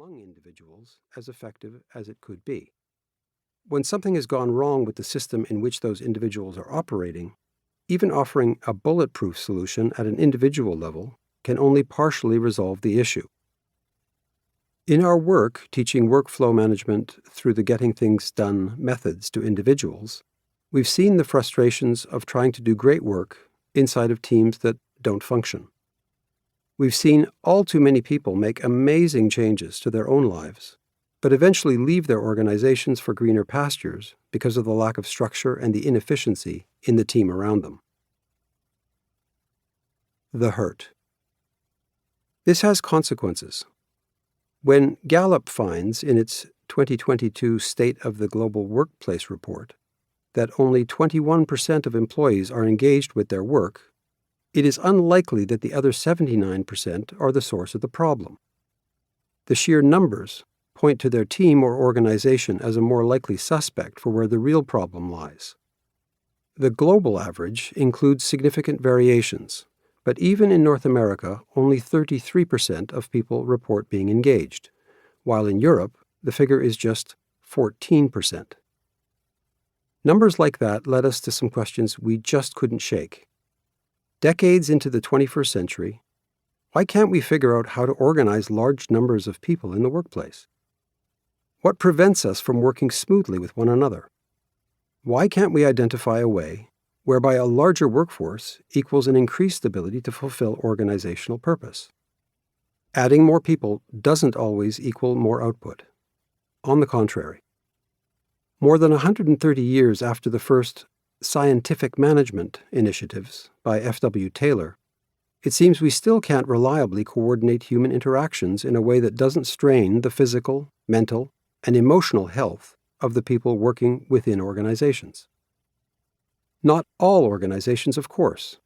among individuals as effective as it could be. When something has gone wrong with the system in which those individuals are operating, even offering a bulletproof solution at an individual level can only partially resolve the issue. In our work teaching workflow management through the Getting Things Done methods to individuals, we've seen the frustrations of trying to do great work inside of teams that don't function. We've seen all too many people make amazing changes to their own lives, but eventually leave their organizations for greener pastures because of the lack of structure and the inefficiency in the team around them. The hurt. This has consequences. When Gallup finds in its 2022 State of the Global Workplace report that only 21% of employees are engaged with their work, it is unlikely that the other 79% are the source of the problem. The sheer numbers point to their team or organization as a more likely suspect for where the real problem lies. The global average includes significant variations, but even in North America, only 33% of people report being engaged, while in Europe, the figure is just 14%. Numbers like that led us to some questions we just couldn't shake. Decades into the 21st century, why can't we figure out how to organize large numbers of people in the workplace? What prevents us from working smoothly with one another? Why can't we identify a way whereby a larger workforce equals an increased ability to fulfill organizational purpose? Adding more people doesn't always equal more output. On the contrary. More than 130 years after the first scientific management initiatives by F.W. Taylor, it seems we still can't reliably coordinate human interactions in a way that doesn't strain the physical, mental, and emotional health of the people working within organizations. Not all organizations, of course.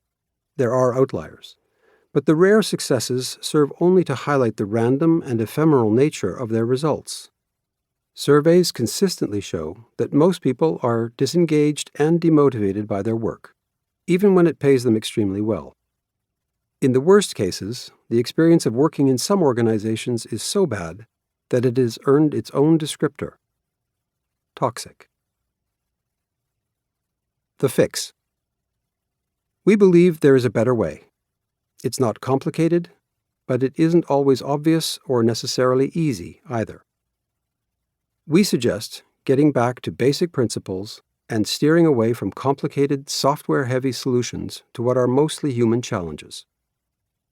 There are outliers. But the rare successes serve only to highlight the random and ephemeral nature of their results. Surveys consistently show that most people are disengaged and demotivated by their work, even when it pays them extremely well. In the worst cases, the experience of working in some organizations is so bad that it has earned its own descriptor: toxic. The fix. We believe there is a better way. It's not complicated, but it isn't always obvious or necessarily easy either. We suggest getting back to basic principles and steering away from complicated, software-heavy solutions to what are mostly human challenges.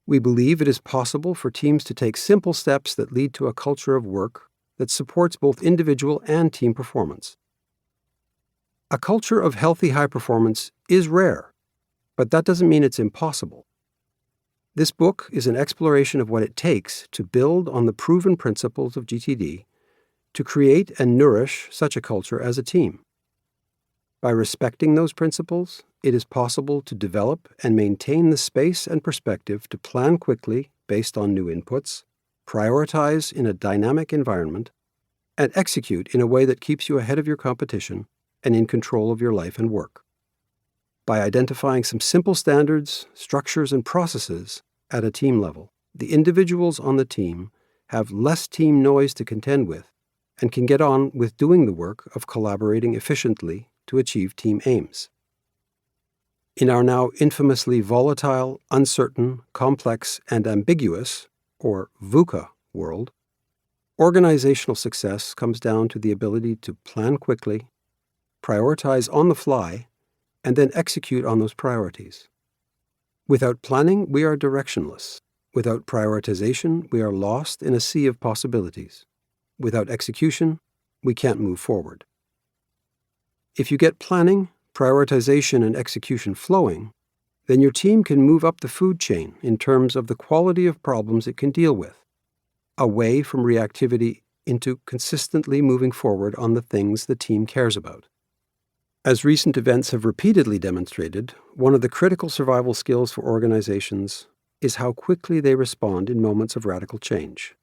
We believe it is possible for teams to take simple steps that lead to a culture of work that supports both individual and team performance. A culture of healthy high performance is rare, but that doesn't mean it's impossible. This book is an exploration of what it takes to build on the proven principles of GTD to create and nourish such a culture as a team. By respecting those principles, it is possible to develop and maintain the space and perspective to plan quickly based on new inputs, prioritize in a dynamic environment, and execute in a way that keeps you ahead of your competition and in control of your life and work. By identifying some simple standards, structures, and processes at a team level, the individuals on the team have less team noise to contend with and can get on with doing the work of collaborating efficiently to achieve team aims. In our now infamously volatile, uncertain, complex, and ambiguous, or VUCA world, organizational success comes down to the ability to plan quickly, prioritize on the fly, and then execute on those priorities. Without planning, we are directionless. Without prioritization, we are lost in a sea of possibilities. Without execution, we can't move forward. If you get planning, prioritization, and execution flowing, then your team can move up the food chain in terms of the quality of problems it can deal with, away from reactivity into consistently moving forward on the things the team cares about. As recent events have repeatedly demonstrated, one of the critical survival skills for organizations is how quickly they respond in moments of radical change.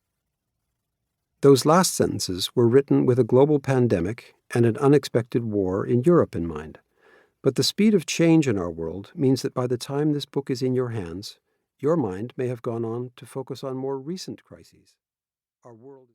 Those last sentences were written with a global pandemic and an unexpected war in Europe in mind. But the speed of change in our world means that by the time this book is in your hands, your mind may have gone on to focus on more recent crises. Our world